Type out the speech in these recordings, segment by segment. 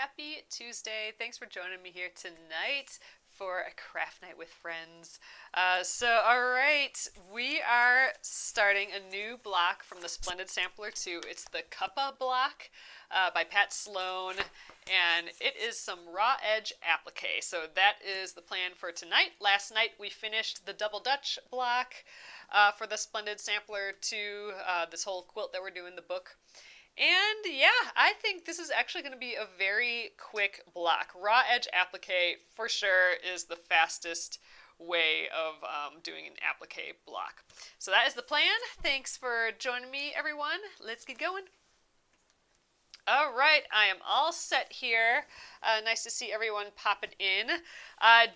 Happy Tuesday. Thanks for joining me here tonight for a craft night with friends. All right, we are starting a new block from the Splendid Sampler 2. It's the Cuppa Block by Pat Sloan, and it is some raw edge applique. So that is the plan for tonight. Last night we finished the Double Dutch block for the Splendid Sampler 2, this whole quilt that we're doing, the book. And yeah, I think this is actually going to be a very quick block. Raw edge applique for sure is the fastest way of doing an applique block. So that is the plan. Thanks for joining me, everyone. Let's get going. All right, I am all set here. Nice to see everyone popping in.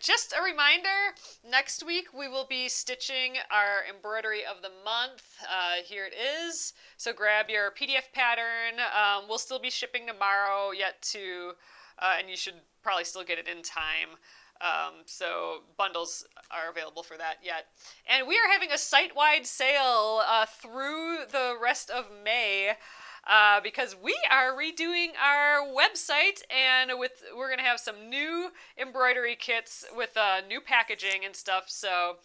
Just a reminder, next week we will be stitching our Embroidery of the Month. Here it is. So grab your PDF pattern. We'll still be shipping tomorrow and you should probably still get it in time. So bundles are available for that yet. And we are having a site-wide sale through the rest of May. Because we are redoing our website, and we're going to have some new embroidery kits with new packaging and stuff, so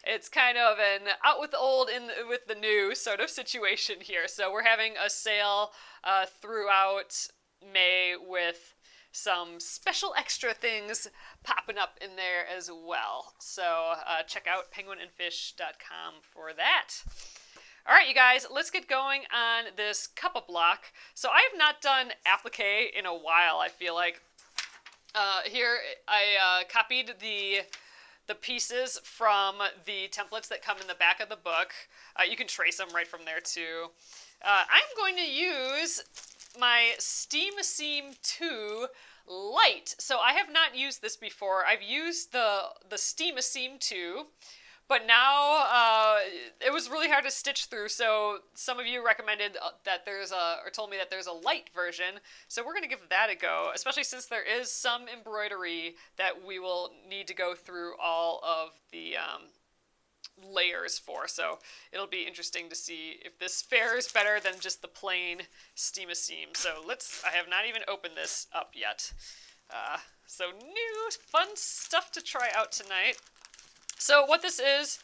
it's kind of an out with the old, in with the new sort of situation here. So we're having a sale throughout May with some special extra things popping up in there as well. So check out penguinandfish.com for that. All right, you guys, let's get going on this Cuppa block. So I have not done applique in a while, I feel like. Here I copied the pieces from the templates that come in the back of the book. You can trace them right from there too. I'm going to use my Steam Seam 2 Light. So I have not used this before. I've used the Steam Seam 2. But now it was really hard to stitch through, so some of you recommended that told me that there's a light version. So we're going to give that a go, especially since there is some embroidery that we will need to go through all of the layers for. So it'll be interesting to see if this fares better than just the plain Steam a Seam. So I have not even opened this up yet. So new fun stuff to try out tonight. So what this is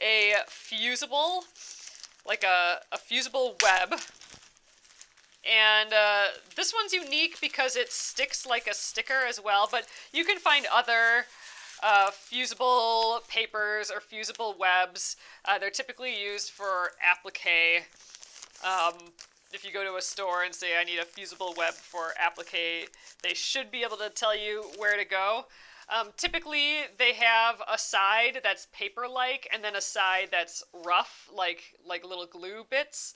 a fusible, like a fusible web. And this one's unique because it sticks like a sticker as well, but you can find other fusible papers or fusible webs. They're typically used for applique. If you go to a store and say, I need a fusible web for applique, they should be able to tell you where to go. Typically, they have a side that's paper-like and then a side that's rough, like little glue bits.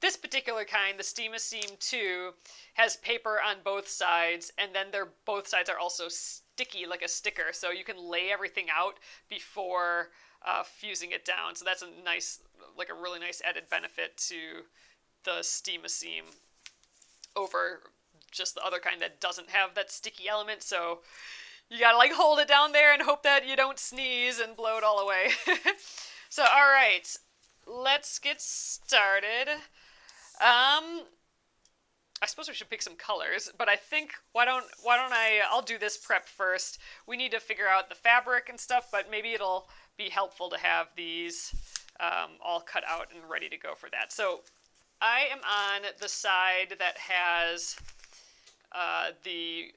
This particular kind, the Steam a Seam 2, has paper on both sides, and then both sides are also sticky, like a sticker, so you can lay everything out before fusing it down. So that's a really nice added benefit to the Steam a Seam over just the other kind that doesn't have that sticky element. So you gotta hold it down there and hope that you don't sneeze and blow it all away. So, all right, let's get started. I suppose we should pick some colors, but I think I'll do this prep first. We need to figure out the fabric and stuff, but maybe it'll be helpful to have these all cut out and ready to go for that. So I am on the side that has the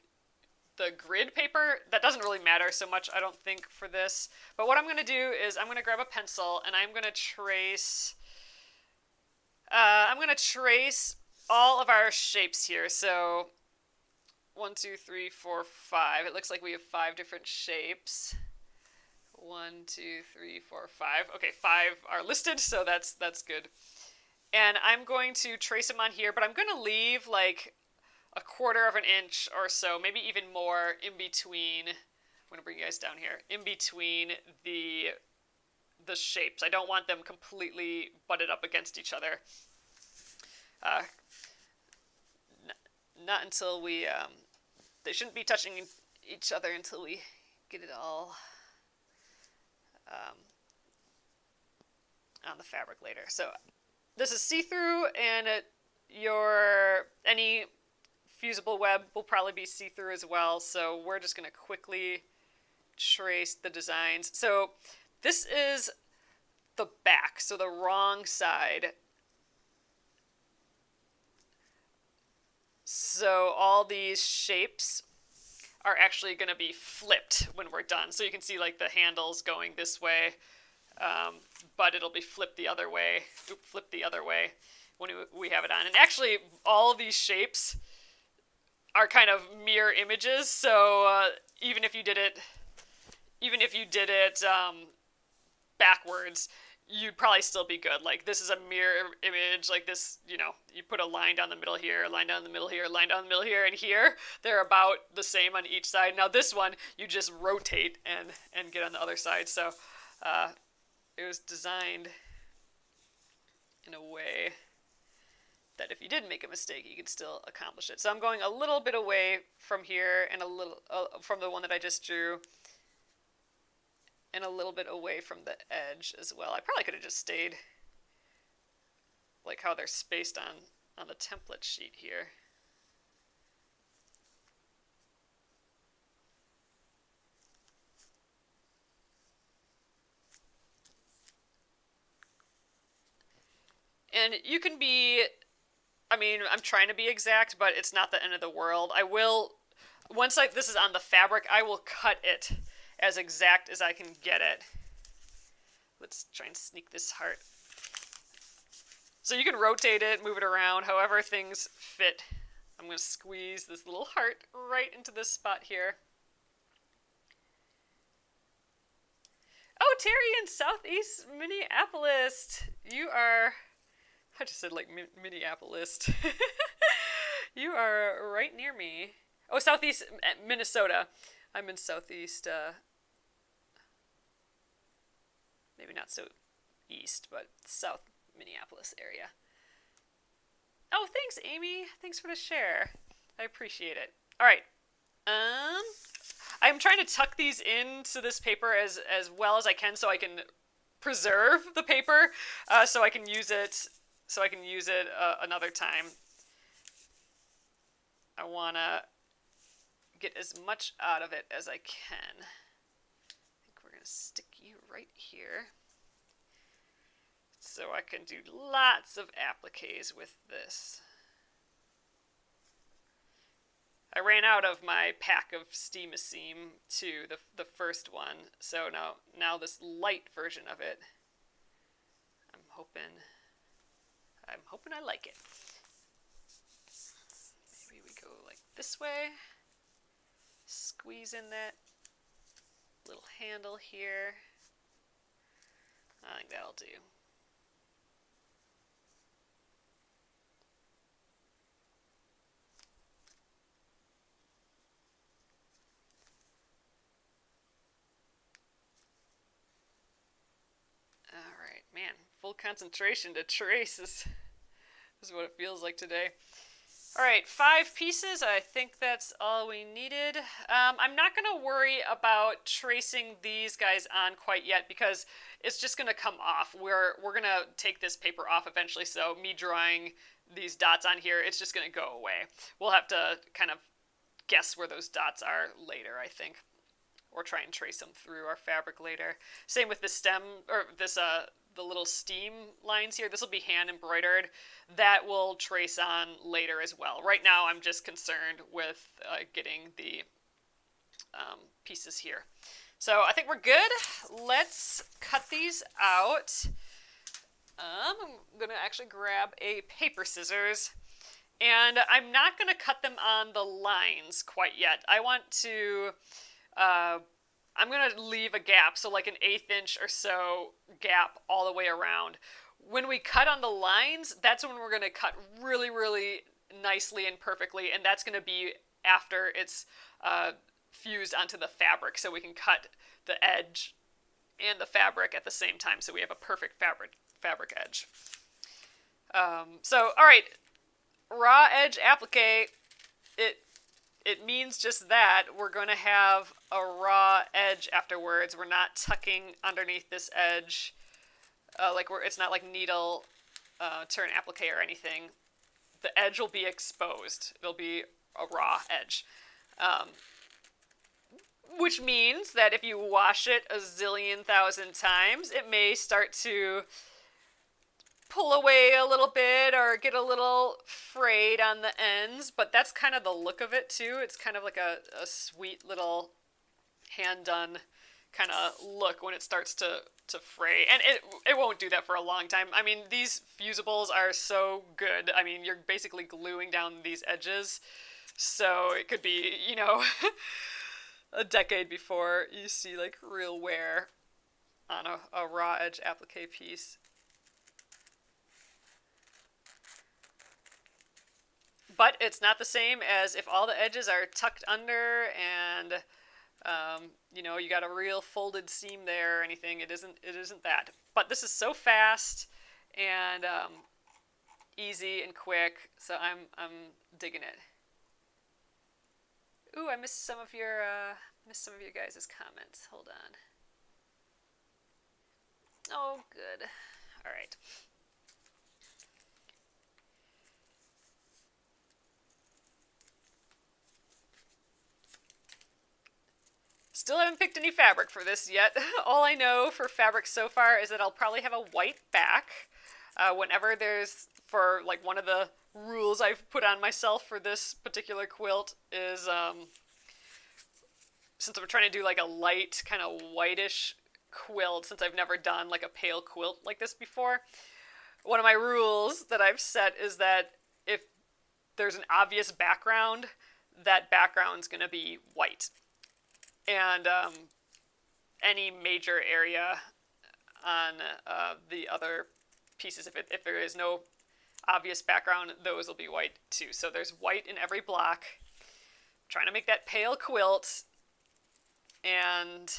grid paper. That doesn't really matter so much, I don't think, for this. But what I'm going to do is I'm going to grab a pencil and I'm going to trace all of our shapes here. So 1, 2, 3, 4, 5. It looks like we have 5 different shapes. 1, 2, 3, 4, 5. Okay, 5 are listed, so that's good. And I'm going to trace them on here, but I'm going to leave like a 1/4 of an inch or so, maybe even more, in between. I'm going to bring you guys down here. In between the shapes. I don't want them completely butted up against each other. Not until they shouldn't be touching each other until we get it all on the fabric later. So this is see-through, and any fusible web will probably be see-through as well, so we're just going to quickly trace the designs. So this is the back, so the wrong side. So all these shapes are actually going to be flipped when we're done. So you can see like the handles going this way, but it'll be flipped the other way. Flipped the other way when we have it on. And actually, all of these shapes are kind of mirror images. So even if you did it backwards, you'd probably still be good. Like, this is a mirror image, like this, you know, you put a line down the middle here, a line down the middle here, a line down the middle here, and here, they're about the same on each side. Now this one, you just rotate and get on the other side. So it was designed in a way that if you did make a mistake, you could still accomplish it. So I'm going a little bit away from here and a little from the one that I just drew, and a little bit away from the edge as well. I probably could have just stayed like how they're spaced on the template sheet here. And you can be, I mean, I'm trying to be exact, but it's not the end of the world. I will, once this is on the fabric, I will cut it as exact as I can get it. Let's try and sneak this heart. So you can rotate it, move it around, however things fit. I'm going to squeeze this little heart right into this spot here. Oh, Terry in Southeast Minneapolis. You are, I just said like Minneapolis. You are right near me. Oh, Southeast Minnesota. I'm in Southeast, maybe not so east, but South Minneapolis area. Oh, thanks, Amy. Thanks for the share. I appreciate it. All right. I'm trying to tuck these into this paper as well as I can, so I can preserve the paper, so I can use it. Another time. I wanna get as much out of it as I can. I think we're gonna stick you right here, so I can do lots of appliques with this. I ran out of my pack of Steam-A-Seam too, the first one, so now this light version of it, I'm hoping I like it. Maybe we go like this way, squeeze in that little handle here. I think that'll do. Alright, man, full concentration to trace is what it feels like today. Alright, 5 pieces. I think that's all we needed. I'm not going to worry about tracing these guys on quite yet, because it's just going to come off. We're going to take this paper off eventually, so me drawing these dots on here, it's just going to go away. We'll have to kind of guess where those dots are later, I think, or try and trace them through our fabric later. Same with the stem, or this the little steam lines here. This will be hand embroidered. That will trace on later as well. Right now I'm just concerned with getting the pieces here. So I think we're good. Let's cut these out. I'm going to actually grab a paper scissors, and I'm not going to cut them on the lines quite yet. I want to I'm going to leave a gap, so like an 1/8 inch or so gap all the way around. When we cut on the lines, that's when we're going to cut really, really nicely and perfectly, and that's going to be after it's fused onto the fabric, so we can cut the edge and the fabric at the same time, so we have a perfect fabric edge. So, all right, raw edge applique, it means just that. We're going to have a raw edge afterwards. We're not tucking underneath this edge. It's not like needle turn applique or anything. The edge will be exposed. It'll be a raw edge. Which means that if you wash it a zillion thousand times, it may start to pull away a little bit or get a little frayed on the ends, but that's kind of the look of it too. It's kind of like a sweet little hand-done kind of look when it starts to fray. And it won't do that for a long time. I mean, these fusibles are so good. I mean, you're basically gluing down these edges, so it could be, you know, a decade before you see like real wear on a raw edge applique piece. But it's not the same as if all the edges are tucked under and you know, you got a real folded seam there or anything. It isn't that. But this is so fast and easy and quick, so I'm digging it. Ooh, I missed some of your guys' comments. Hold on. Oh, good. All right. Still haven't picked any fabric for this yet. All I know for fabric so far is that I'll probably have a white back. Whenever there's, for like one of the rules I've put on myself for this particular quilt is, since I'm trying to do like a light kind of whitish quilt, since I've never done like a pale quilt like this before, one of my rules that I've set is that if there's an obvious background, that background's going to be white. And any major area on the other pieces, if there is no obvious background, those will be white too. So there's white in every block. I'm trying to make that pale quilt. And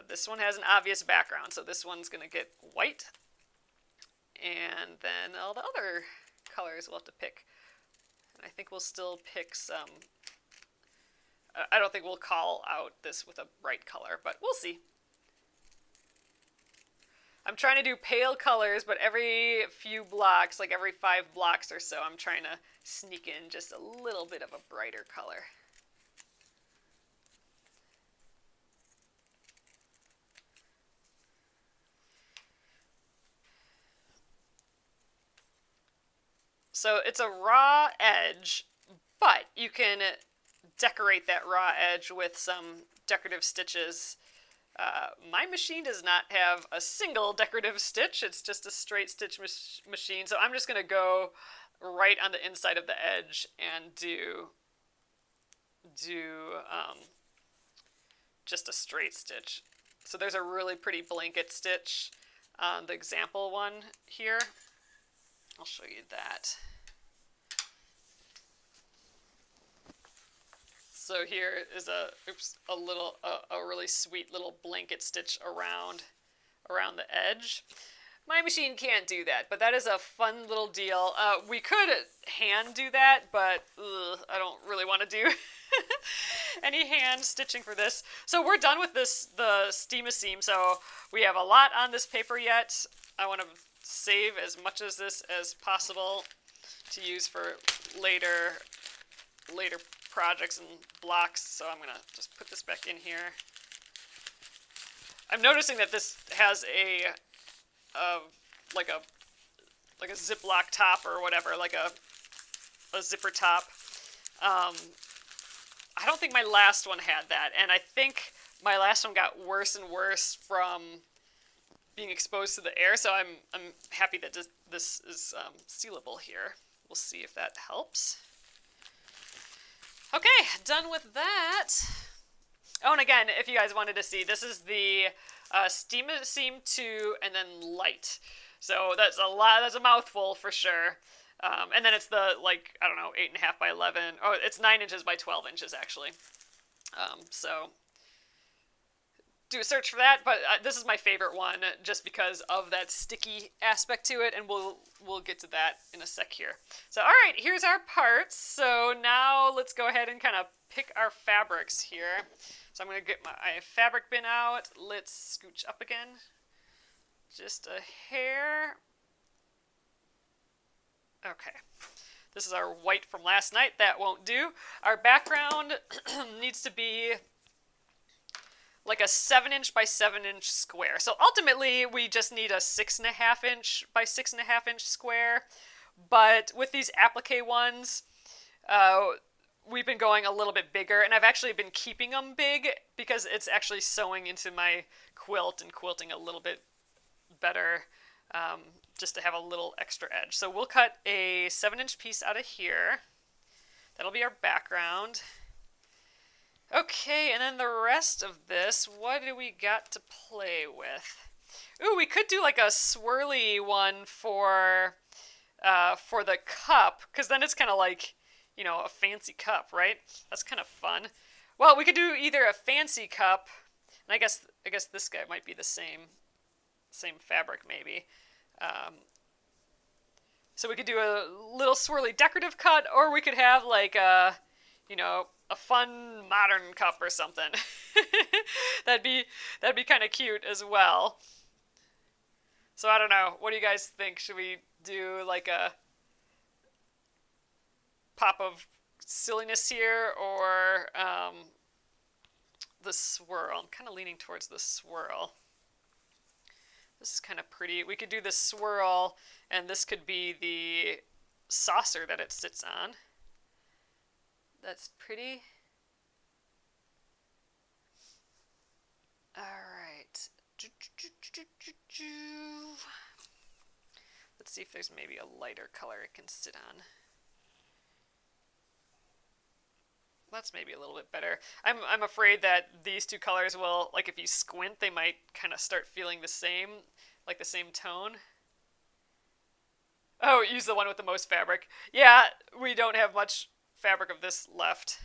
this one has an obvious background, so this one's going to get white. And then all the other colors we'll have to pick. And I think we'll still pick some... I don't think we'll call out this with a bright color, but we'll see. I'm trying to do pale colors, but every few blocks, like every 5 blocks or so, I'm trying to sneak in just a little bit of a brighter color. So it's a raw edge, but you can decorate that raw edge with some decorative stitches. My machine does not have a single decorative stitch. It's just a straight stitch machine. So I'm just going to go right on the inside of the edge and do just a straight stitch. So there's a really pretty blanket stitch on the example one here. I'll show you that. So here is a really sweet little blanket stitch around the edge. My machine can't do that, but that is a fun little deal. We could hand do that, but I don't really want to do any hand stitching for this. So we're done with the steam-a seam. So we have a lot on this paper yet. I want to save as much of this as possible to use for later projects and blocks, so I'm gonna just put this back in here. I'm noticing that this has like a Ziploc top or whatever, like a zipper top. I don't think my last one had that, and I think my last one got worse and worse from being exposed to the air, so I'm happy that this is sealable here. We'll see if that helps. Okay, done with that. Oh, and again, if you guys wanted to see, this is the steam-a seam 2 and then light. So that's a lot. That's a mouthful for sure. And then it's the, like, I don't know, 8.5 by 11. Oh, it's 9 inches by 12 inches actually. So do a search for that, but this is my favorite one just because of that sticky aspect to it, and we'll get to that in a sec here. So all right, here's our parts. So now let's go ahead and kind of pick our fabrics here. So I'm going to get my fabric bin out. Let's scooch up again just a hair. Okay, This is our white from last night. That won't do. Our background needs to be like a 7-inch by 7-inch square. So ultimately, we just need a 6.5-inch by 6.5-inch square. But with these applique ones, we've been going a little bit bigger, and I've actually been keeping them big because it's actually sewing into my quilt and quilting a little bit better, just to have a little extra edge. So we'll cut a 7-inch piece out of here. That'll be our background. Okay, and then the rest of this, what do we got to play with? Ooh, we could do like a swirly one for the cup, because then it's kind of like, you know, a fancy cup, right? That's kind of fun. Well, we could do either a fancy cup, and I guess this guy might be the same fabric maybe. So we could do a little swirly decorative cut, or we could have like a, you know, a fun modern cup or something. that'd be kind of cute as well. So I don't know. What do you guys think? Should we do like a pop of silliness here, or the swirl? I'm kind of leaning towards the swirl. This is kind of pretty. We could do the swirl, and this could be the saucer that it sits on. That's pretty. All right. Let's see if there's maybe a lighter color it can sit on. That's maybe a little bit better. I'm afraid that these two colors will, like if you squint, they might kind of start feeling the same, like the same tone. Oh, use the one with the most fabric. Yeah, we don't have much fabric of this left.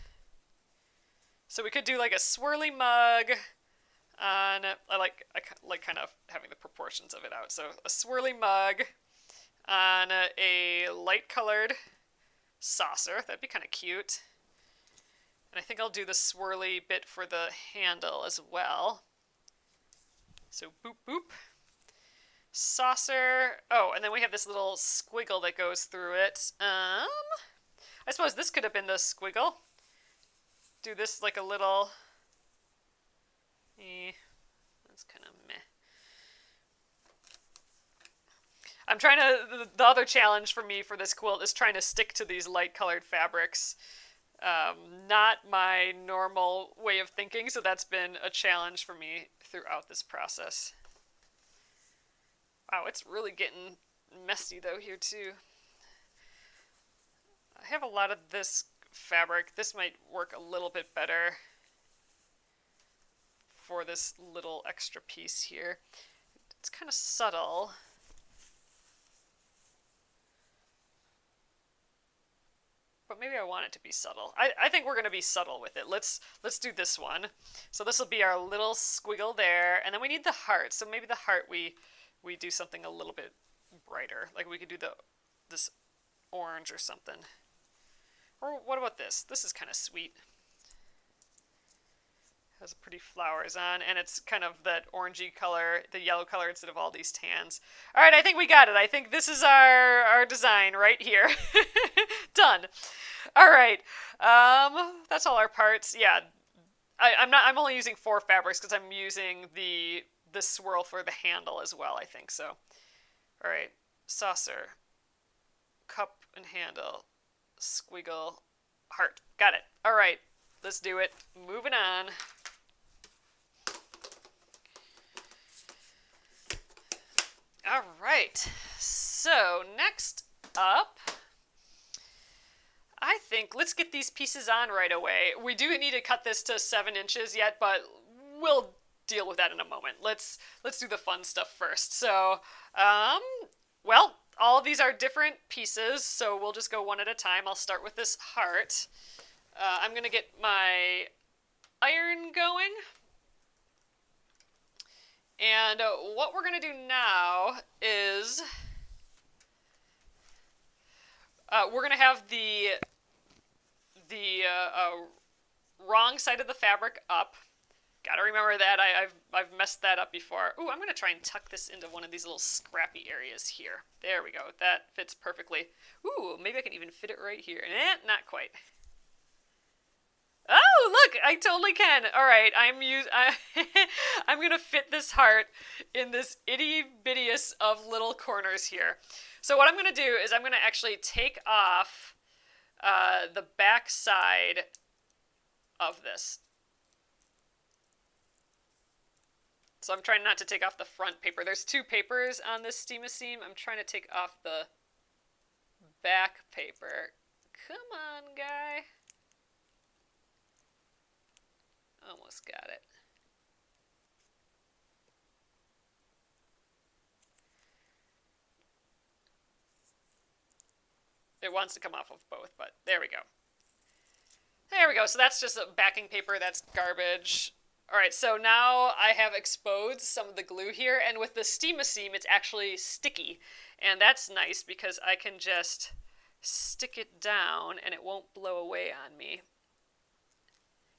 So we could do like a swirly mug on, I like kind of having the proportions of it out. So a swirly mug on a light colored saucer. That'd be kind of cute. And I think I'll do the swirly bit for the handle as well. So boop boop. Saucer. Oh, and then we have this little squiggle that goes through it. I suppose this could have been the squiggle. Do this like a little... that's kind of meh. I'm trying to... The other challenge for me for this quilt is trying to stick to these light colored fabrics. Not my normal way of thinking, so that's been a challenge for me throughout this process. Wow, it's really getting messy though here too. I have a lot of this fabric. This might work a little bit better for this little extra piece here. It's kind of subtle. But maybe I want it to be subtle. I think we're going to be subtle with it. Let's do this one. So this will be our little squiggle there. And then we need the heart. So maybe the heart we do something a little bit brighter. Like we could do this orange or something. Or what about this? This is kind of sweet. Has pretty flowers on, and it's kind of that orangey color, the yellow color instead of all these tans. All right, I think we got it. I think this is our design right here. Done. All right. That's all our parts. Yeah. I'm only using 4 fabrics because I'm using the swirl for the handle as well, I think so. All right. Saucer, cup and handle, squiggle, heart. Got it. All right. Let's do it. Moving on. All right. So next up, I think let's get these pieces on right away. We do need to cut this to 7 inches yet, but we'll deal with that in a moment. Let's do the fun stuff first. So, well, all of these are different pieces, so we'll just go one at a time. I'll start with this heart. I'm going to get my iron going. And what we're going to do now is we're going to have the wrong side of the fabric up, Gotta remember that. I've messed that up before. Ooh, I'm gonna try and tuck this into one of these little scrappy areas here. There we go. That fits perfectly. Ooh, maybe I can even fit it right here. Not quite. Oh, look! I totally can. All right, I'm gonna fit this heart in this itty bittiest of little corners here. So what I'm gonna do is I'm gonna actually take off the back side of this. So I'm trying not to take off the front paper. There's two papers on this steam seam. I'm trying to take off the back paper. Come on, guy. Almost got it. It wants to come off of both, but there we go. There we go. So that's just a backing paper. That's garbage. All right, so now I have exposed some of the glue here, and with the steam seam, it's actually sticky, and that's nice because I can just stick it down and it won't blow away on me.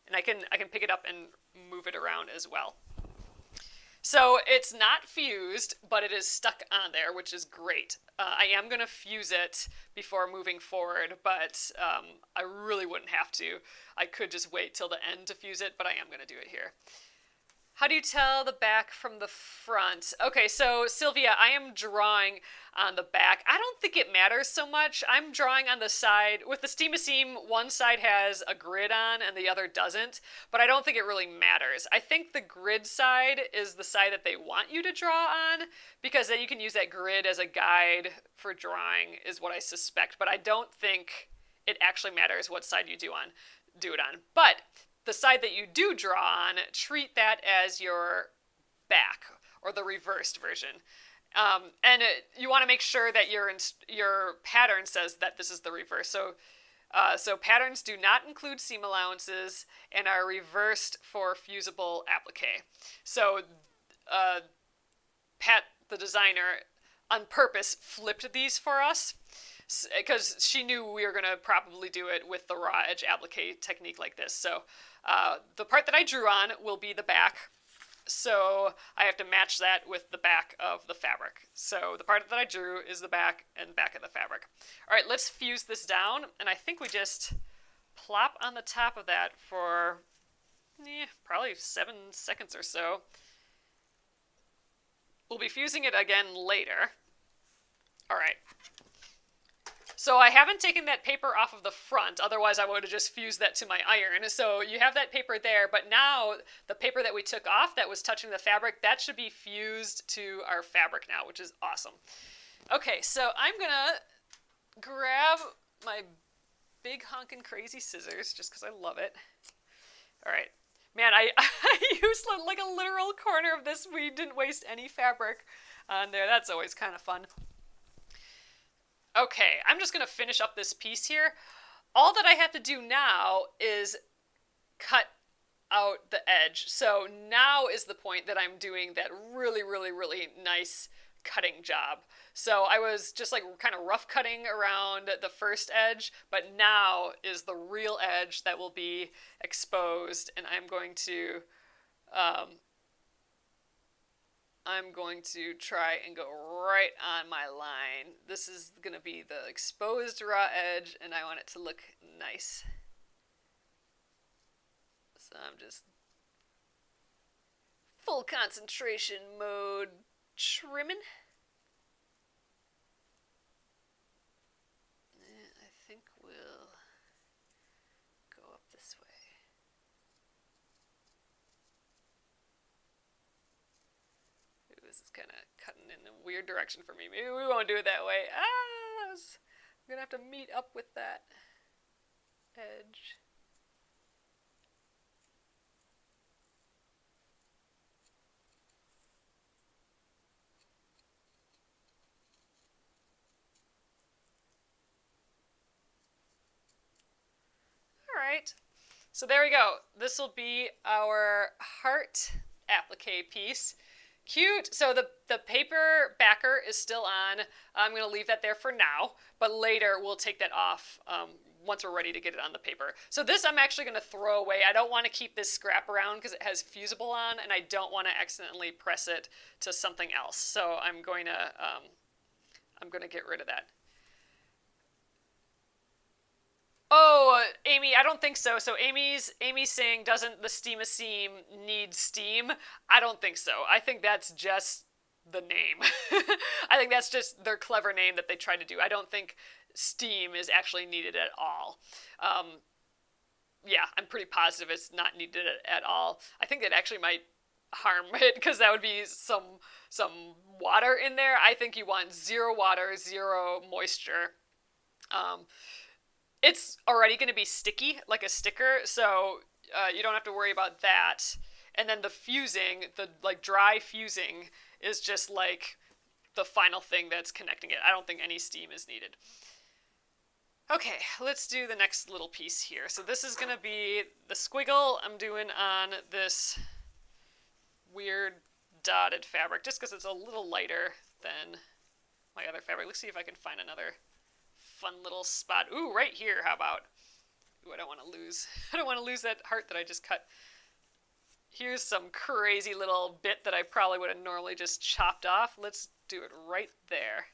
And I can pick it up and move it around as well. So it's not fused, but it is stuck on there, which is great. I am going to fuse it before moving forward, but I really wouldn't have to. I could just wait till the end to fuse it, but I am going to do it here. How do you tell the back from the front? Okay, so Sylvia, I am drawing on the back. I don't think it matters so much. I'm drawing on the side. With the steam seam, one side has a grid on and the other doesn't, but I don't think it really matters. I think the grid side is the side that they want you to draw on, because then you can use that grid as a guide for drawing, is what I suspect. But I don't think it actually matters what side you do it on. But the side that you do draw on, treat that as your back, or the reversed version. You want to make sure that your pattern says that this is the reverse. So patterns do not include seam allowances and are reversed for fusible applique. So Pat, the designer, on purpose flipped these for us, because she knew we were going to probably do it with the raw edge applique technique like this. So the part that I drew on will be the back. So I have to match that with the back of the fabric. So the part that I drew is the back and back of the fabric. All right, let's fuse this down. And I think we just plop on the top of that for probably 7 seconds or so. We'll be fusing it again later. All right. So I haven't taken that paper off of the front, otherwise I would have just fused that to my iron. So you have that paper there, but now the paper that we took off that was touching the fabric, that should be fused to our fabric now, which is awesome. Okay, so I'm gonna grab my big honkin' crazy scissors, just because I love it. All right. Man, I used like a literal corner of this. We didn't waste any fabric on there. That's always kind of fun. Okay, I'm just going to finish up this piece here. All that I have to do now is cut out the edge. So now is the point that I'm doing that really, really, really nice cutting job. So I was just like kind of rough cutting around the first edge, but now is the real edge that will be exposed, and I'm going to try and go right on my line. This is going to be the exposed raw edge, and I want it to look nice. So I'm just full concentration mode trimming. I think we'll go up this way. Ooh, this is kind of cutting in a weird direction for me. Maybe we won't do it that way. I'm going to have to meet up with that edge. Alright, so there we go. This will be our heart applique piece. Cute. So the paper backer is still on. I'm going to leave that there for now, but later we'll take that off once we're ready to get it on the paper. So this I'm actually going to throw away. I don't want to keep this scrap around because it has fusible on, and I don't want to accidentally press it to something else. So I'm going to get rid of that. Oh, Amy, I don't think so. So Amy's saying, doesn't the Steam a Seam need steam? I don't think so. I think that's just the name. I think that's just their clever name that they tried to do. I don't think steam is actually needed at all. Yeah, I'm pretty positive it's not needed at all. I think it actually might harm it because that would be some water in there. I think you want 0 water, 0 moisture. It's already going to be sticky, like a sticker, so you don't have to worry about that. And then the fusing, the like dry fusing, is just like the final thing that's connecting it. I don't think any steam is needed. Okay, let's do the next little piece here. So this is going to be the squiggle I'm doing on this weird dotted fabric, just because it's a little lighter than my other fabric. Let's see if I can find another fun little spot. Ooh, right here, how about? Ooh, I don't want to lose. I don't want to lose that heart that I just cut. Here's some crazy little bit that I probably would have normally just chopped off. Let's do it right there.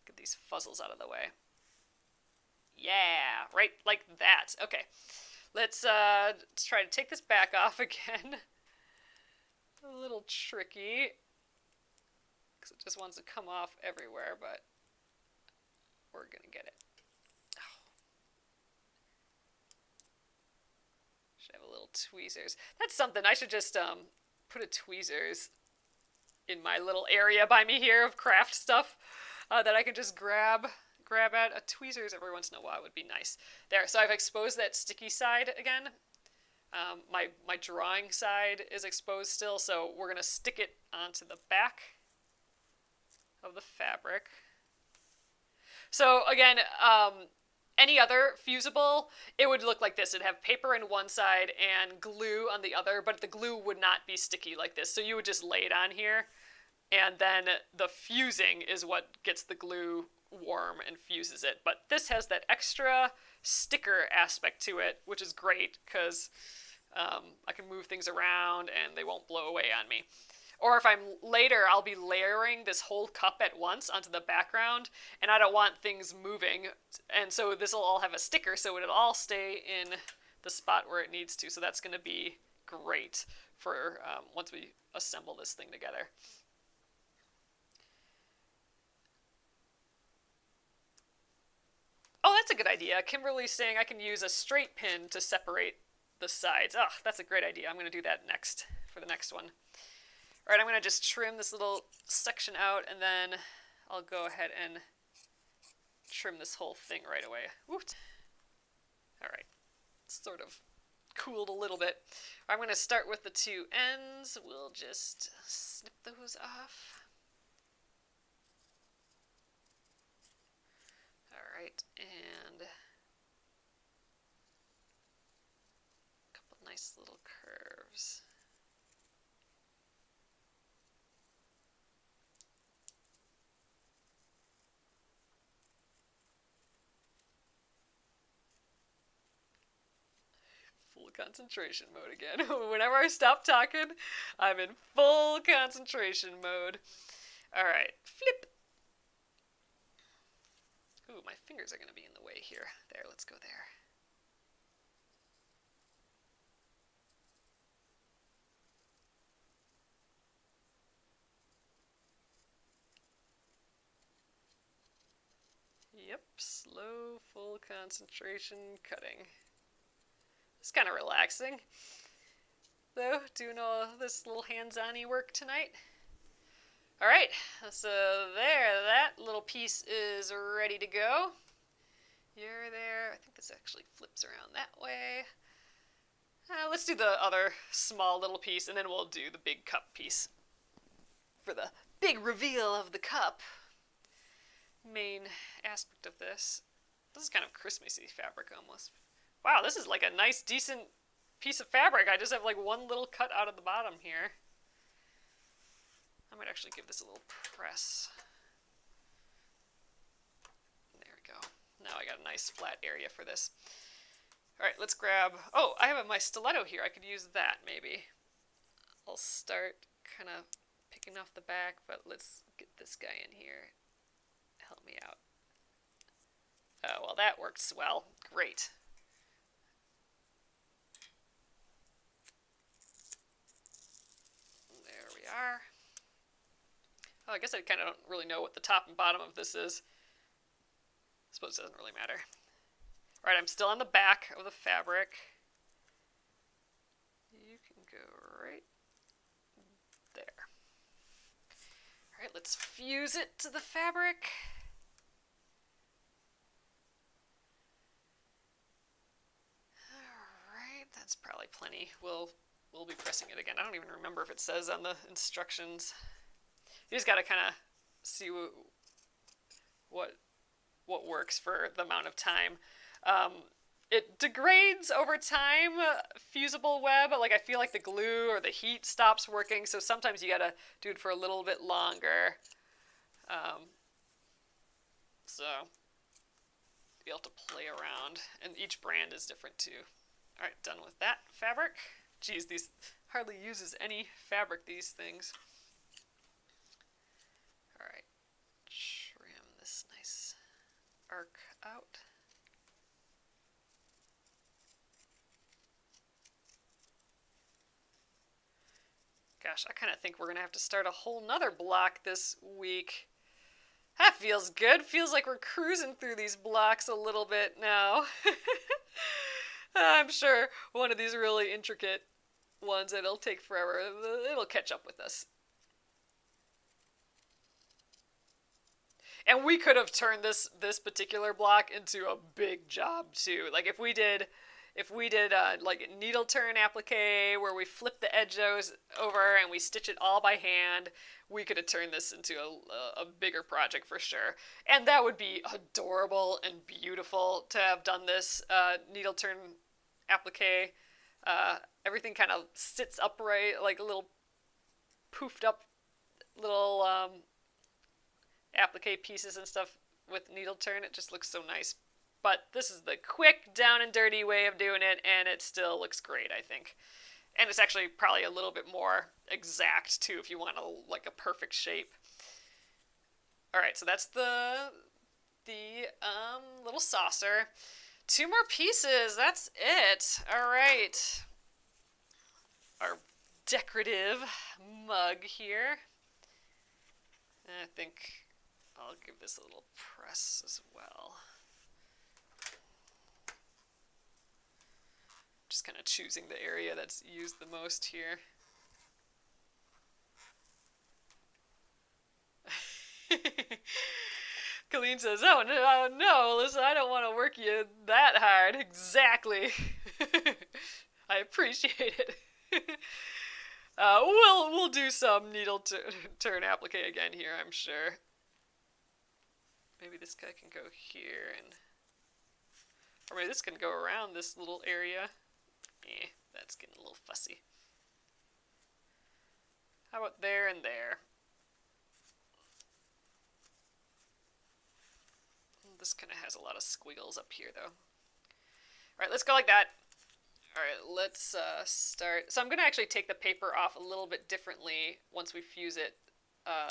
Get these fuzzles out of the way. Yeah, right like that. Okay, let's try to take this back off again. A little tricky, because it just wants to come off everywhere, but we're gonna get it. Should have a little tweezers. That's something. I should just put a tweezers in my little area by me here of craft stuff that I can just grab at. A tweezers every once in a while would be nice. There. So I've exposed that sticky side again. My drawing side is exposed still, so we're gonna stick it onto the back of the fabric. So again, any other fusible, it would look like this. It'd have paper on one side and glue on the other, but the glue would not be sticky like this. So you would just lay it on here, and then the fusing is what gets the glue warm and fuses it. But this has that extra sticker aspect to it, which is great because I can move things around and they won't blow away on me. Or if I'm later, I'll be layering this whole cup at once onto the background, and I don't want things moving, and so this will all have a sticker, so it'll all stay in the spot where it needs to. So that's going to be great for once we assemble this thing together. Oh, that's a good idea. Kimberly's saying I can use a straight pin to separate the sides. Oh, that's a great idea. I'm going to do that next for the next one. All right, I'm going to just trim this little section out, and then I'll go ahead and trim this whole thing right away. Whoop. All right, it's sort of cooled a little bit. I'm going to start with the two ends. We'll just snip those off. All right, and a couple nice little curves. Concentration mode again. Whenever I stop talking, I'm in full concentration mode. Alright, flip. Ooh, my fingers are going to be in the way here. There, let's go there. Yep, slow, full concentration cutting. It's kind of relaxing, though, doing all this little hands-on-y work tonight. All right, so there, that little piece is ready to go. You're there. I think this actually flips around that way. Let's do the other small little piece, and then we'll do the big cup piece for the big reveal of the cup. Main aspect of this. This is kind of Christmassy fabric almost. Wow, this is like a nice, decent piece of fabric. I just have like one little cut out of the bottom here. I'm I might actually give this a little press. There we go. Now I got a nice flat area for this. All right, let's grab, oh, I have my stiletto here. I could use that maybe. I'll start kind of picking off the back, but let's get this guy in here. Help me out. Oh, well, that works well. Great. There we are. Oh, I guess I kind of don't really know what the top and bottom of this is. I suppose it doesn't really matter. All right, I'm still on the back of the fabric. You can go right there. All right, let's fuse it to the fabric. All right, that's probably plenty. We'll be pressing it again. I don't even remember if it says on the instructions. You just got to kind of see what works for the amount of time. It degrades over time, fusible web. Like, I feel like the glue or the heat stops working, so sometimes you gotta do it for a little bit longer. So you'll have to play around, and each brand is different too. All right, done with that fabric. Geez, these hardly uses any fabric, these things. All right, trim this nice arc out. Gosh, I kind of think we're going to have to start a whole nother block this week. That feels good. Feels like we're cruising through these blocks a little bit now. I'm sure one of these really intricate ones that'll take forever, it'll catch up with us. And we could have turned this particular block into a big job too. Like if we did like needle turn applique where we flip the edges over and we stitch it all by hand, we could have turned this into a bigger project for sure. And that would be adorable and beautiful to have done this needle turn applique. Everything kind of sits upright, like a little poofed up little applique pieces and stuff with needle turn. It just looks so nice. But this is the quick, down and dirty way of doing it, and it still looks great, I think. And it's actually probably a little bit more exact, too, if you want like a perfect shape. All right, so that's the little saucer. 2 more pieces, that's it. All right. Our decorative mug here. And I think I'll give this a little press as well. Just kind of choosing the area that's used the most here. Colleen says, oh no, Alyssa, I don't want to work you that hard. Exactly. I appreciate it. We'll do some needle turn applique again here, I'm sure. Maybe this guy can go here, or maybe this can go around this little area. That's getting a little fussy. How about there and there? This kind of has a lot of squiggles up here, though. All right, let's go like that. All right, let's start. So I'm going to actually take the paper off a little bit differently once we fuse it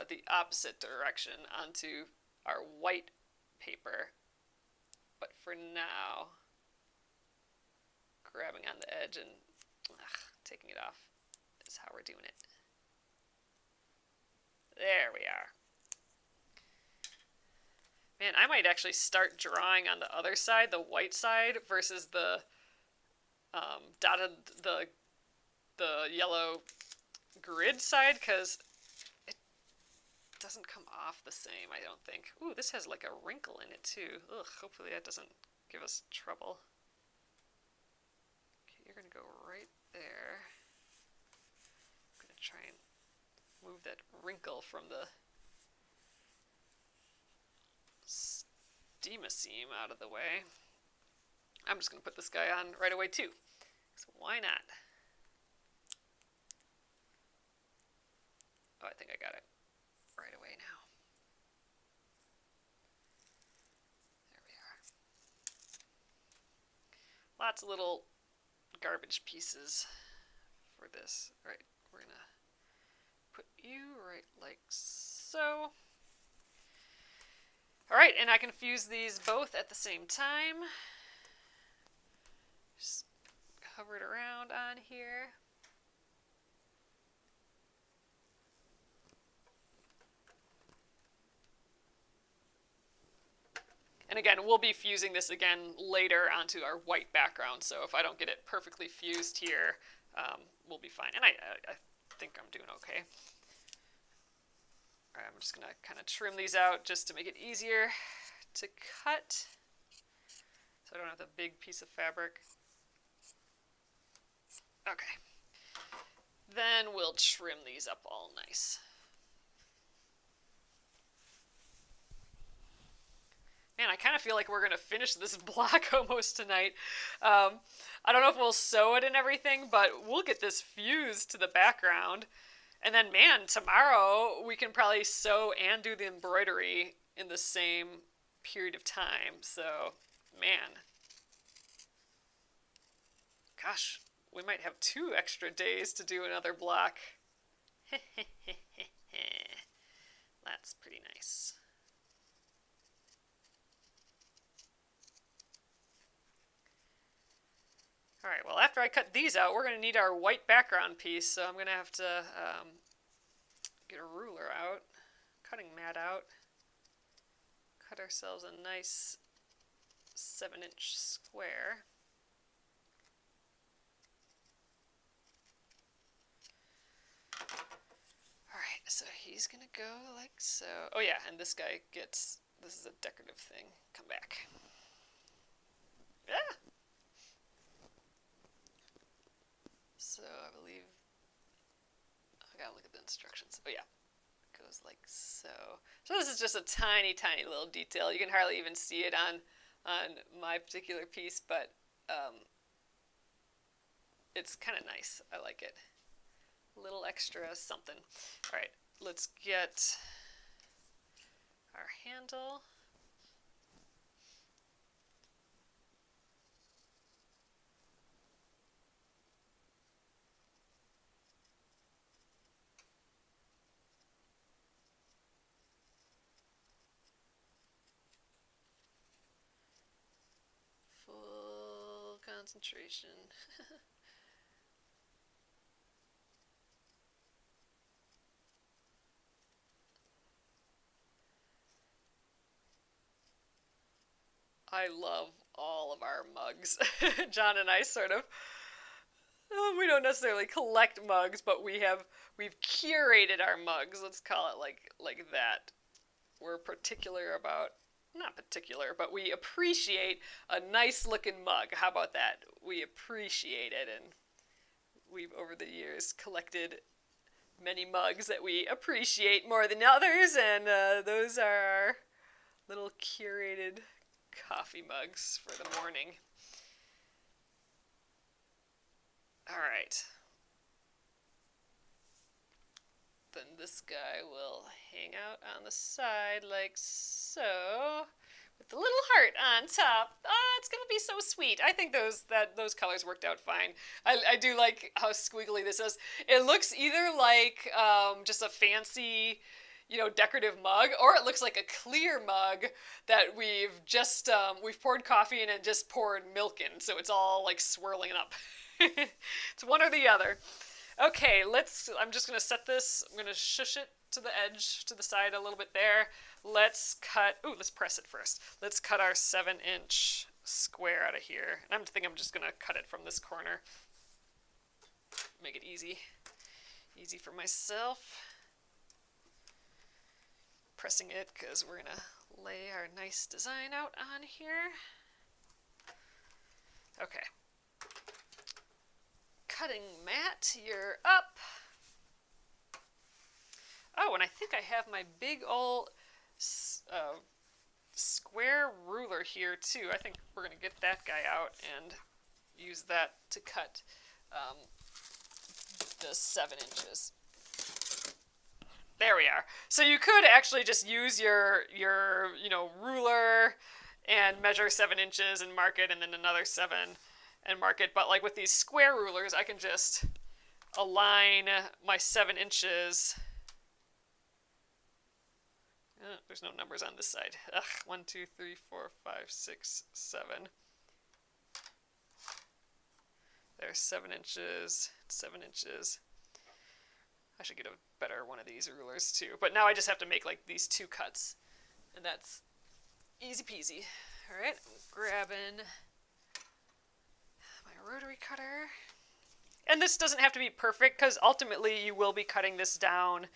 the opposite direction onto our white paper. But for now, grabbing on the edge and taking it off is how we're doing it. There we are. Man, I might actually start drawing on the other side, the white side, versus the dotted, the yellow grid side, because it doesn't come off the same, I don't think. Ooh, this has like a wrinkle in it too. Ugh, hopefully that doesn't give us trouble. Okay, you're gonna go right there. I'm gonna try and move that wrinkle from the steam seam out of the way. I'm just going to put this guy on right away too. So why not? Oh, I think I got it. lots of little garbage pieces for this. All right, we're gonna put you right like so. All right, and I can fuse these both at the same time. Just hover it around on here. And again, we'll be fusing this again later onto our white background, so if I don't get it perfectly fused here, we'll be fine. And I think I'm doing okay. All right, I'm just going to kind of trim these out just to make it easier to cut, so I don't have the big piece of fabric. Okay. Then we'll trim these up all nice. Man, I kind of feel like we're going to finish this block almost tonight. I don't know if we'll sew it and everything, but we'll get this fused to the background. And then, man, tomorrow we can probably sew and do the embroidery in the same period of time. So, man. Gosh, we might have 2 extra days to do another block. That's pretty nice. All right, well, after I cut these out, we're going to need our white background piece, so I'm going to have to get a ruler out, cutting mat out, cut ourselves a nice 7-inch square. All right, so he's going to go like so. Oh yeah, and this guy gets, this is a decorative thing. Come back. Yeah. So I believe, I gotta look at the instructions. Oh yeah, it goes like so. So this is just a tiny, tiny little detail. You can hardly even see it on my particular piece, but it's kind of nice. I like it. A little extra something. All right, let's get our handle. Concentration. I love all of our mugs. John and I sort of, we don't necessarily collect mugs, but we've curated our mugs. Let's call it like that. We're particular about, not particular, but we appreciate a nice looking mug. How about that? We appreciate it, and we've over the years collected many mugs that we appreciate more than others, and those are our little curated coffee mugs for the morning. All right. Then this guy will hang out on the side like so, with the little heart on top. Oh, it's gonna be so sweet. I think those colors worked out fine. I do like how squiggly this is. It looks either like just a fancy, decorative mug, or it looks like a clear mug that we've just we've poured coffee in and just poured milk in, so it's all like swirling up. It's one or the other. Okay, I'm just going to set this, I'm going to shush it to the edge, to the side a little bit there. Let's press it first. Let's cut our 7-inch square out of here. And I'm just going to cut it from this corner. Make it easy for myself. Pressing it because we're going to lay our nice design out on here. Okay. Cutting mat, you're up. Oh, and I think I have my big old square ruler here too. I think we're going to get that guy out and use that to cut the 7 inches. There we are. So you could actually just use your ruler and measure 7 inches and mark it, and then another 7. and mark it. But like with these square rulers, I can just align my 7 inches. There's no numbers on this side. Ugh, 1, 2, 3, 4, 5, 6, 7. There's 7 inches, 7 inches. I should get a better one of these rulers too. But now I just have to make like these 2 cuts. And that's easy peasy. All right, I'm grabbing my rotary cutter. And this doesn't have to be perfect because ultimately you will be cutting this down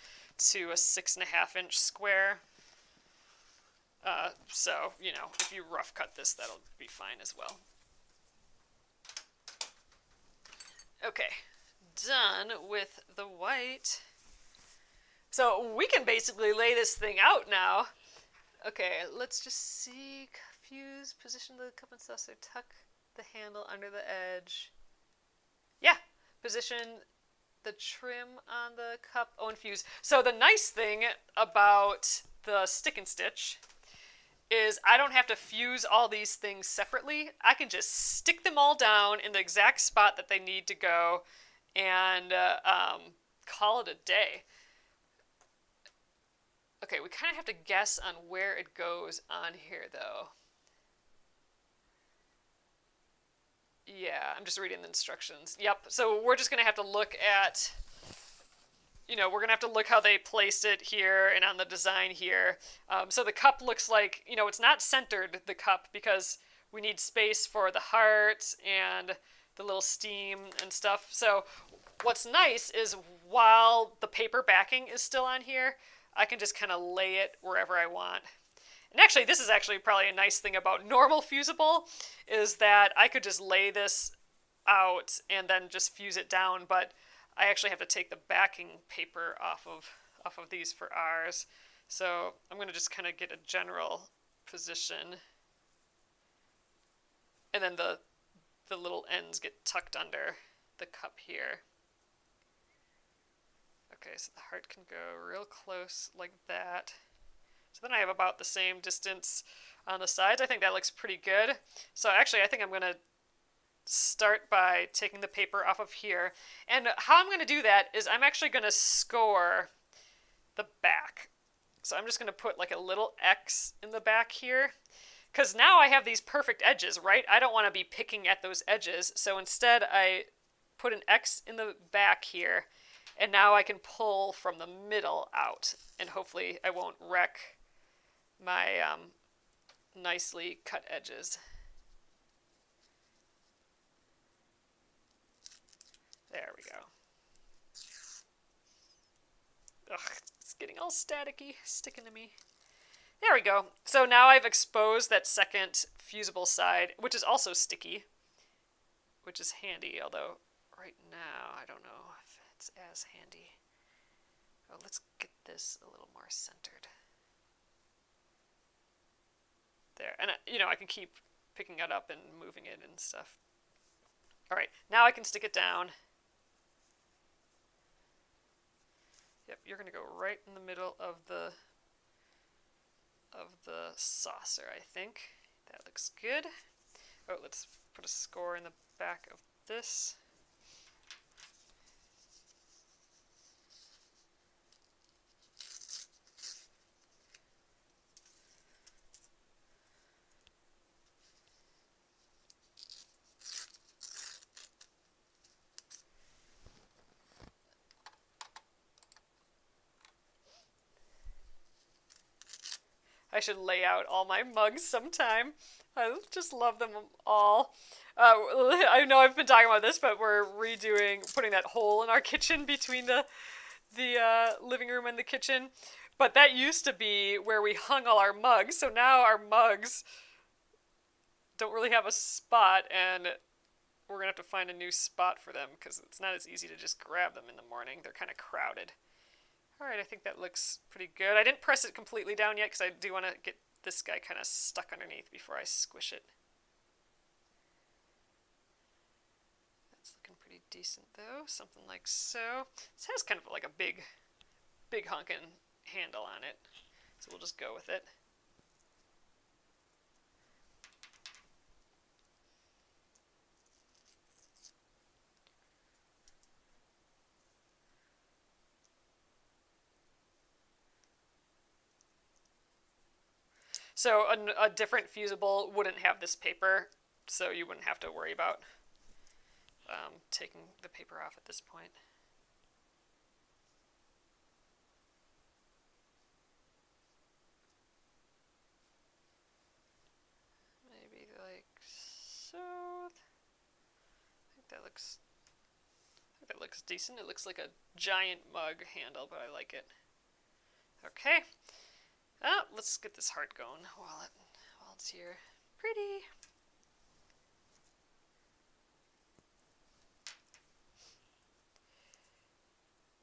to a 6.5-inch square. So, you know, if you rough cut this, that'll be fine as well. Okay, done with the white. So we can basically lay this thing out now. Okay, let's just see. Fuse, position the cup and saucer, tuck the handle under the edge. Yeah, position the trim on the cup. Oh, and fuse. So the nice thing about the stick and stitch is I don't have to fuse all these things separately. I can just stick them all down in the exact spot that they need to go and call it a day. Okay, we kind of have to guess on where it goes on here, though. Yeah, I'm just reading the instructions. Yep, so we're just going to have to look at, you know, we're going to have to look how they placed it here and on the design here. So the cup looks like, you know, it's not centered, the cup, because we need space for the heart and the little steam and stuff. So what's nice is while the paper backing is still on here, I can just kind of lay it wherever I want. And actually, this is actually probably a nice thing about normal fusible, is that I could just lay this out and then just fuse it down, but I actually have to take the backing paper off of these for ours. So I'm going to just kind of get a general position. And then the little ends get tucked under the cup here. Okay, so the heart can go real close like that. So then I have about the same distance on the sides. I think that looks pretty good. So actually, I think I'm going to start by taking the paper off of here. And how I'm going to do that is I'm actually going to score the back. So I'm just going to put like a little X in the back here. Because now I have these perfect edges, right? I don't want to be picking at those edges. So instead, I put an X in the back here. And now I can pull from the middle out. And hopefully I won't wreck my nicely cut edges. There we go. Ugh, it's getting all staticky, sticking to me. There we go. So now I've exposed that second fusible side, which is also sticky, which is handy, although right now I don't know if it's as handy. Oh, let's get this a little more centered. There, and you know, I can keep picking it up and moving it and stuff. All right, now I can stick it down. Yep, you're gonna go right in the middle of the saucer, I think. That looks good. Oh, let's put a score in the back of this. I should lay out all my mugs sometime. I just love them all. I know I've been talking about this, but we're putting that hole in our kitchen between the living room and the kitchen. But that used to be where we hung all our mugs. So now our mugs don't really have a spot, and we're going to have to find a new spot for them because it's not as easy to just grab them in the morning. They're kind of crowded. All right, I think that looks pretty good. I didn't press it completely down yet because I do want to get this guy kind of stuck underneath before I squish it. That's looking pretty decent though, something like so. This has kind of like a big honkin' handle on it, so we'll just go with it. So a different fusible wouldn't have this paper, so you wouldn't have to worry about taking the paper off at this point. Maybe like so. I think that looks decent. It looks like a giant mug handle, but I like it. Okay. Let's get this heart going while it's here. Pretty.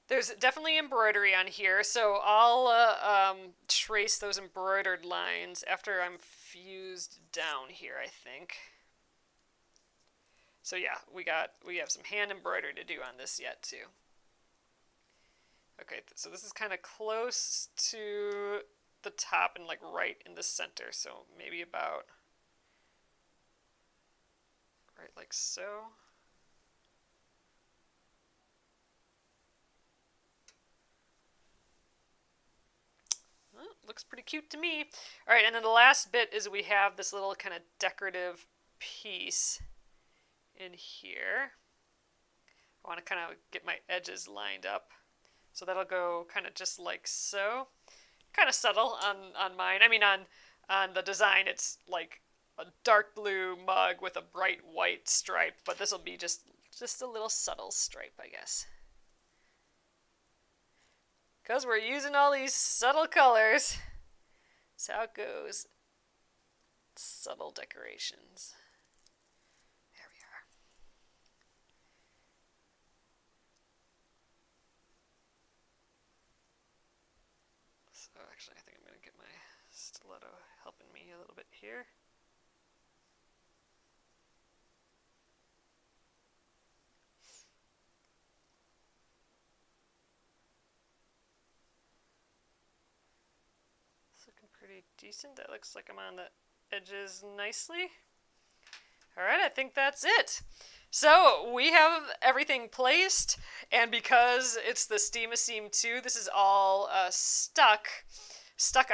There's definitely embroidery on here, so I'll trace those embroidered lines after I'm fused down here, I think. So yeah, we have some hand embroidery to do on this yet too. Okay, so this is kind of close to the top and like right in the center, so maybe about right like so. Well, looks pretty cute to me. All right, and then the last bit is we have this little kind of decorative piece in here. I want to kind of get my edges lined up. So that'll go kind of just like so. Kind of subtle on mine. I mean, on the design, it's like a dark blue mug with a bright white stripe, but this will be just a little subtle stripe, I guess. Because we're using all these subtle colors. That's how it goes. Subtle decorations. There we are. So actually, I think I'm going to get my stiletto helping me a little bit here. Looking pretty decent. That looks like I'm on the edges nicely. All right, I think that's it. So we have everything placed, and because it's the Steam-A-Seam 2, this is all stuck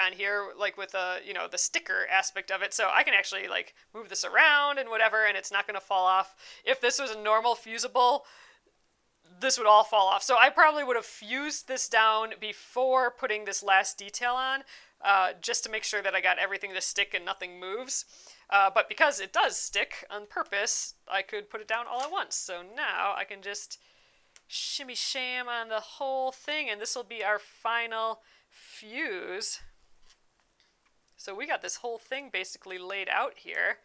on here, like with the sticker aspect of it. So I can actually like move this around and whatever, and it's not going to fall off. If this was a normal fusible, this would all fall off. So I probably would have fused this down before putting this last detail on, just to make sure that I got everything to stick and nothing moves. But because it does stick on purpose, I could put it down all at once. So now I can just shimmy sham on the whole thing, and this will be our final fuse. So we got this whole thing basically laid out here.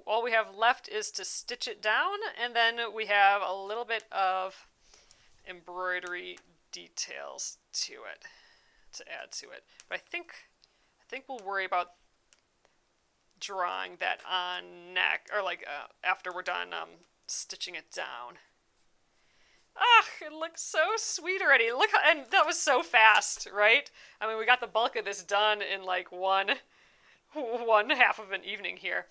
All we have left is to stitch it down, and then we have a little bit of embroidery details to it, to add to it. But I think we'll worry about drawing that on neck, or like after we're done stitching it down. Ah, it looks so sweet already. Look, and that was so fast, right? I mean, we got the bulk of this done in like one half of an evening here.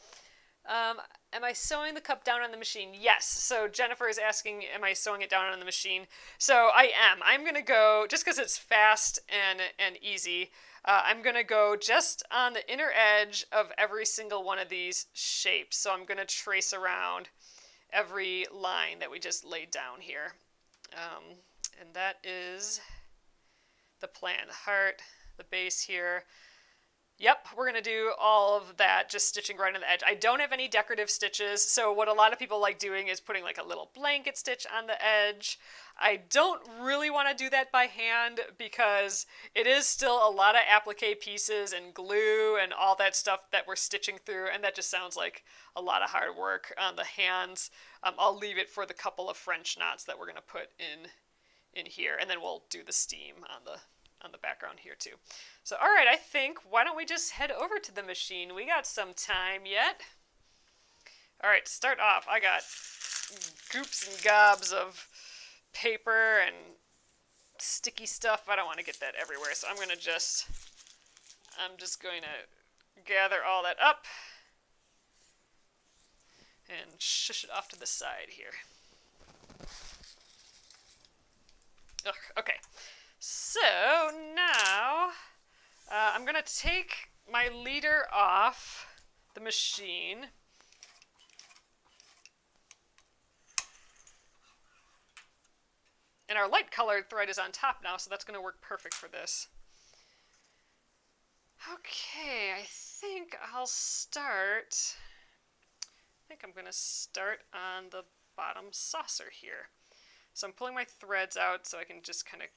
Am I sewing the cup down on the machine? Yes. So Jennifer is asking, am I sewing it down on the machine? So I am. I'm going to go, just because it's fast and easy, I'm going to go just on the inner edge of every single one of these shapes. So I'm going to trace around every line that we just laid down here. And that is the plan. Heart, the base here. Yep, we're going to do all of that, just stitching right on the edge. I don't have any decorative stitches, so what a lot of people like doing is putting like a little blanket stitch on the edge. I don't really want to do that by hand because it is still a lot of applique pieces and glue and all that stuff that we're stitching through, and that just sounds like a lot of hard work on the hands. I'll leave it for the couple of French knots that we're going to put in here, and then we'll do the steam on the background here too. So all right, I think why don't we just head over to the machine? We got some time yet. All right, to start off, I got goops and gobs of paper and sticky stuff. I don't want to get that everywhere, so I'm just going to gather all that up and shush it off to the side here. Ugh, okay. So now I'm going to take my leader off the machine. And our light colored thread is on top now, so that's going to work perfect for this. Okay, I think I'm going to start on the bottom saucer here. So I'm pulling my threads out so I can just kind of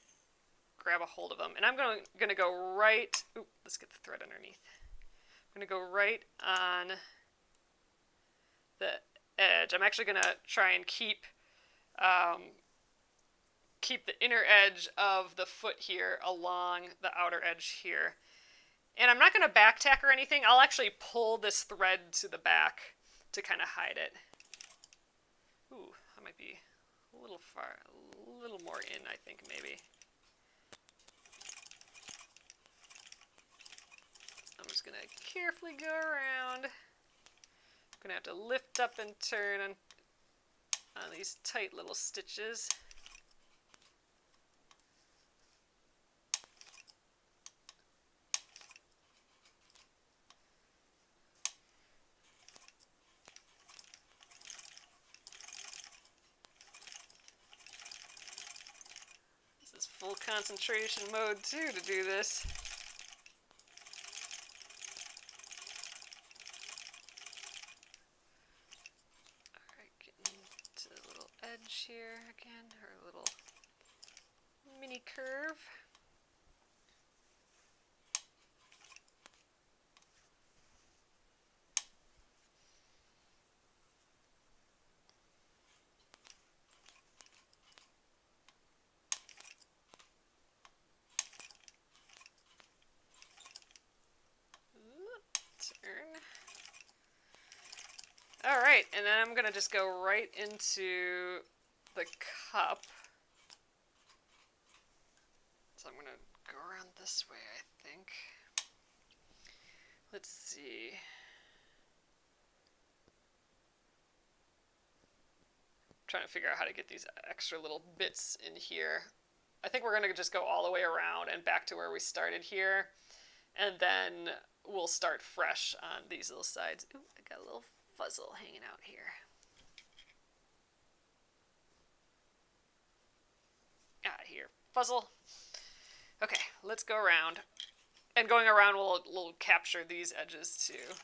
grab a hold of them. And I'm going to go right, let's get the thread underneath. I'm going to go right on the edge. I'm actually going to try and keep the inner edge of the foot here along the outer edge here. And I'm not going to back tack or anything. I'll actually pull this thread to the back to kind of hide it. Ooh, that might be a little far, a little more in, I think, maybe. I'm just going to carefully go around. I'm going to have to lift up and turn on these tight little stitches. This is full concentration mode too to do this. Edge here again, her little mini curve. Turn. All right, and then I'm gonna just go right into the cup. So I'm gonna go around this way, I think. Let's see. I'm trying to figure out how to get these extra little bits in here. I think we're gonna just go all the way around and back to where we started here, and then we'll start fresh on these little sides. Ooh, I got a little fuzzle hanging out here. Here, fuzzle. Okay, let's go around. And going around we'll capture these edges too.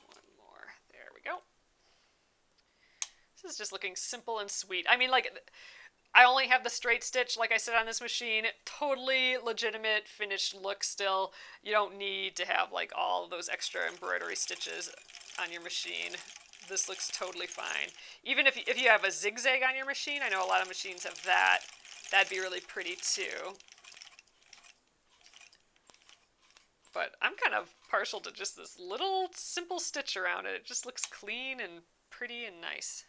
One more. There we go. This is just looking simple and sweet. I mean, like, I only have the straight stitch, like I said, on this machine. Totally legitimate finished look still. You don't need to have like all those extra embroidery stitches on your machine. This looks totally fine. Even if you have a zigzag on your machine, I know a lot of machines have that. That'd be really pretty too. But I'm kind of partial to just this little simple stitch around it. It just looks clean and pretty and nice.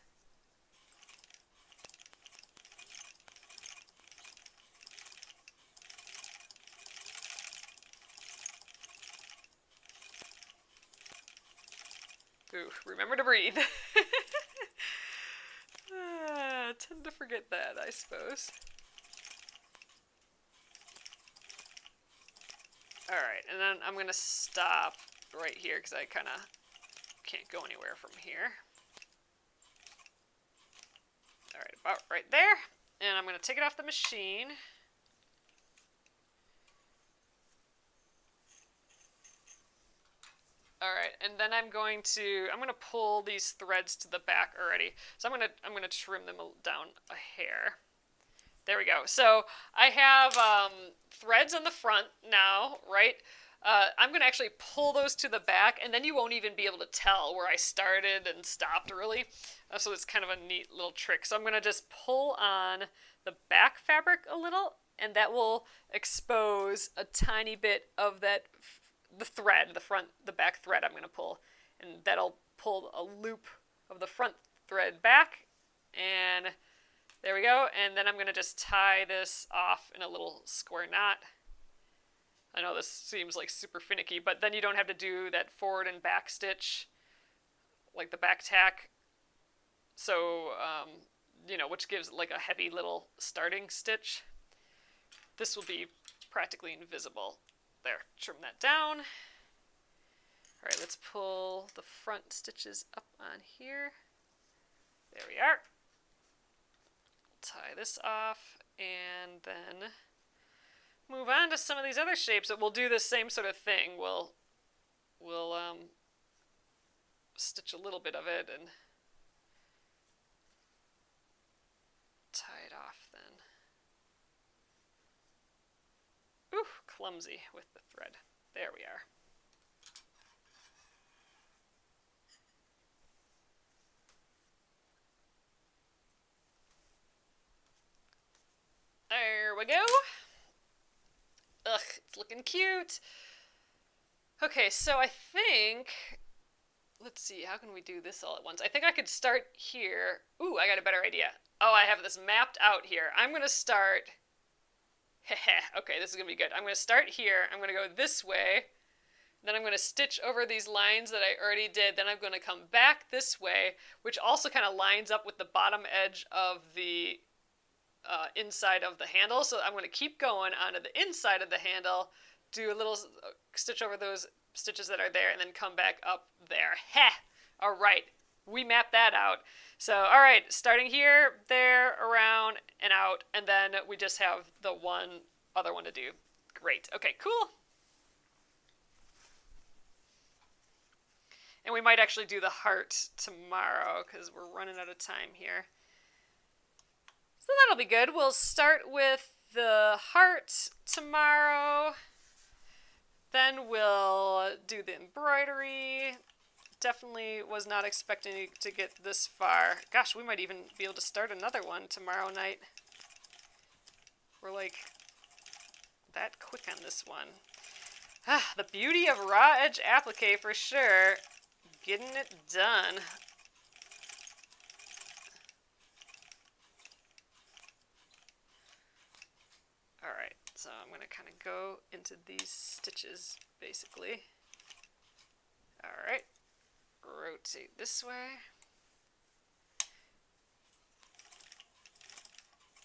Ooh, remember to breathe. Tend to forget that, I suppose. Alright, and then I'm going to stop right here because I kind of can't go anywhere from here. Alright, about right there. And I'm going to take it off the machine. Alright, and then I'm going to pull these threads to the back already. So I'm gonna trim them down a hair. There we go. So I have threads on the front now, right? I'm gonna actually pull those to the back, and then you won't even be able to tell where I started and stopped, really. So it's kind of a neat little trick. So I'm gonna just pull on the back fabric a little, and that will expose a tiny bit of that the back thread I'm going to pull, and that'll pull a loop of the front thread back, and there we go. And then I'm going to just tie this off in a little square knot I know this seems like super finicky, but then you don't have to do that forward and back stitch, like the back tack. So, you know, which gives like a heavy little starting stitch. This will be practically invisible. There, trim that down. All right, let's pull the front stitches up on here. There we are. Tie this off and then move on to some of these other shapes. But we'll do the same sort of thing. We'll stitch a little bit of it and tie it off then. Ooh, clumsy with the thread. There we are. There we go. Ugh, it's looking cute. Okay, so I think, let's see, how can we do this all at once? I think I could start here. Ooh, I got a better idea. Oh, I have this mapped out here. I'm going to start, okay, this is going to be good. I'm going to start here. I'm going to go this way. Then I'm going to stitch over these lines that I already did. Then I'm going to come back this way, which also kind of lines up with the bottom edge of the inside of the handle. So I'm going to keep going onto the inside of the handle, do a little stitch over those stitches that are there, and then come back up there. Heh! All right, we mapped that out. So, all right, starting here, there, around, and out, and then we just have the one other one to do. Great. Okay, cool. And we might actually do the heart tomorrow because we're running out of time here. So that'll be good. We'll start with the heart tomorrow. Then we'll do the embroidery. Definitely was not expecting to get this far. Gosh, we might even be able to start another one tomorrow night. We're like that quick on this one. Ah, the beauty of raw edge applique for sure. Getting it done. Alright, so I'm going to kind of go into these stitches, basically. Alright, rotate this way.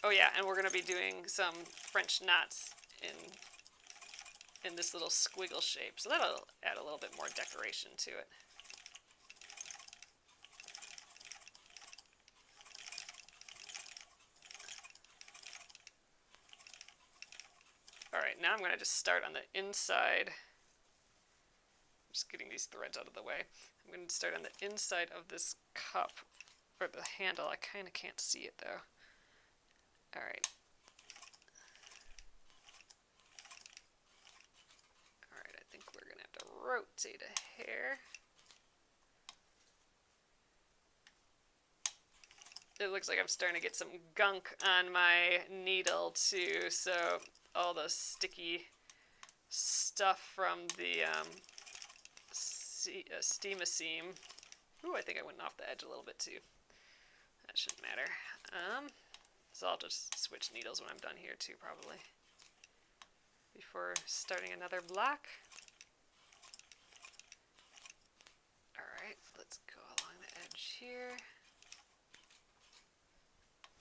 Oh yeah, and we're going to be doing some French knots in this little squiggle shape, so that'll add a little bit more decoration to it. Alright, now I'm going to just start on the inside. I'm just getting these threads out of the way. I'm going to start on the inside of this cup, or the handle. I kind of can't see it though. Alright. Alright, I think we're going to have to rotate a hair. It looks like I'm starting to get some gunk on my needle too, so all the sticky stuff from the steam-a-seam. Ooh, I think I went off the edge a little bit too. That shouldn't matter. So I'll just switch needles when I'm done here too, probably, before starting another block. Alright, let's go along the edge here.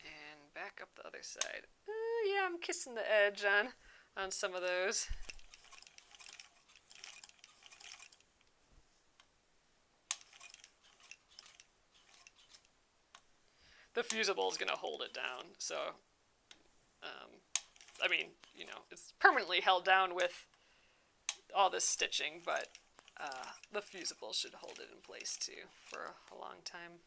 And back up the other side. Yeah, I'm kissing the edge on some of those. The fusible is going to hold it down, so, I mean, you know, it's permanently held down with all this stitching, but the fusible should hold it in place too for a long time.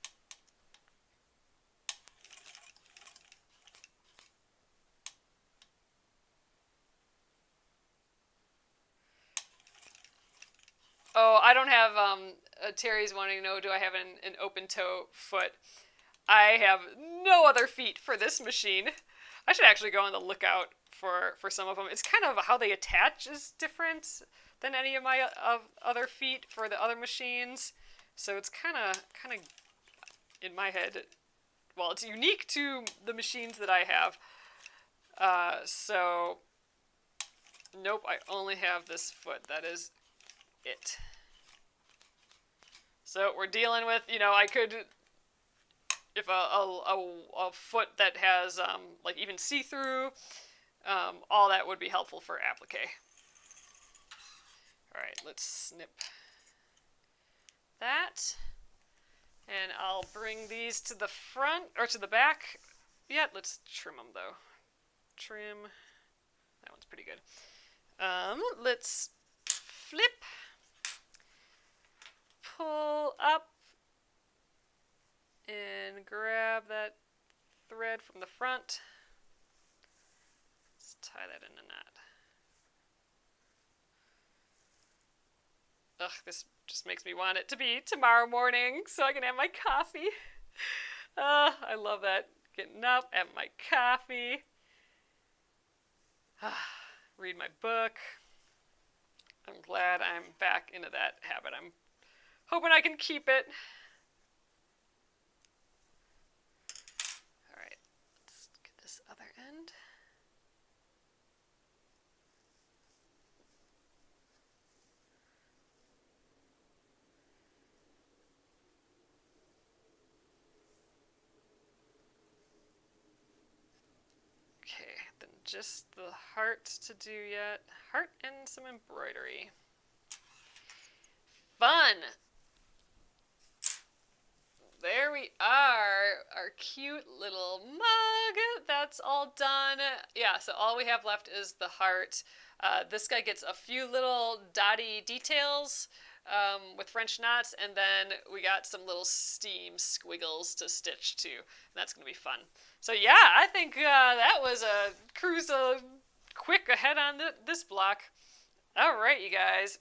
Oh, I don't have, Terry's wanting to know, do I have an open toe foot? I have no other feet for this machine. I should actually go on the lookout for some of them. It's kind of how they attach is different than any of my other feet for the other machines. So it's kind of in my head, well, it's unique to the machines that I have. So Nope, I only have this foot. That is it. So we're dealing with, I could, if a foot that has, like even see-through, all that would be helpful for applique. All right, let's snip that. And I'll bring these to the front, or to the back. Yeah, let's trim them though. Trim. That one's pretty good. Let's flip. Pull up. And grab that thread from the front. Let's tie that in a knot. Ugh, this just makes me want it to be tomorrow morning so I can have my coffee. I love that. Getting up, having my coffee. Read my book. I'm glad I'm back into that habit. I'm hoping I can keep it. All right, let's get this other end. Okay, then just the heart to do yet. Heart and some embroidery. Fun! There we are, our cute little mug. That's all done. Yeah, so all we have left is the heart. This guy gets a few little dotty details with French knots, and then we got some little steam squiggles to stitch too. That's going to be fun. So yeah, I think that was a cruise quick ahead on this block. All right, you guys.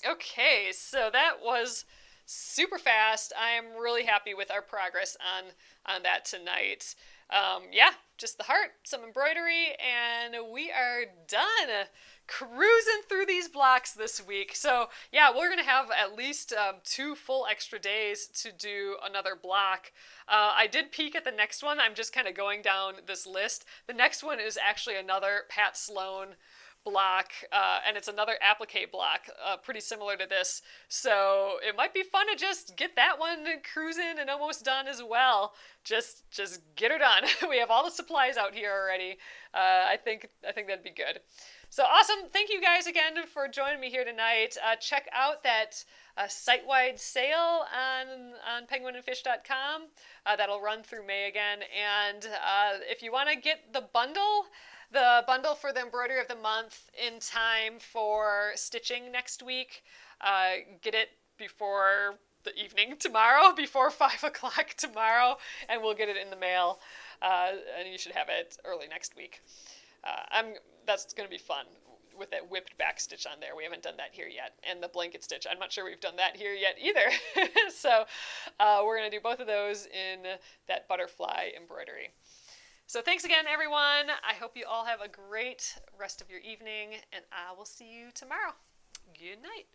Okay, so that was super fast. I am really happy with our progress on that tonight. Yeah, just the heart, some embroidery, and we are done cruising through these blocks this week. So yeah, we're gonna have at least 2 full extra days to do another block. I did peek at the next one. I'm just kind of going down this list. The next one is actually another Pat Sloan block, and it's another applique block, pretty similar to this. So it might be fun to just get that one cruising and almost done as well. Just get her done. We have all the supplies out here already. I think that'd be good. So awesome. Thank you guys again for joining me here tonight. Check out that site-wide sale on penguinandfish.com. That'll run through May again. And if you want to get the bundle for the Embroidery of the Month in time for stitching next week, get it before the evening tomorrow, before 5 o'clock tomorrow, and we'll get it in the mail. And you should have it early next week. That's going to be fun with that whipped back stitch on there. We haven't done that here yet. And the blanket stitch, I'm not sure we've done that here yet either. So we're going to do both of those in that butterfly embroidery. So thanks again, everyone. I hope you all have a great rest of your evening, and I will see you tomorrow. Good night.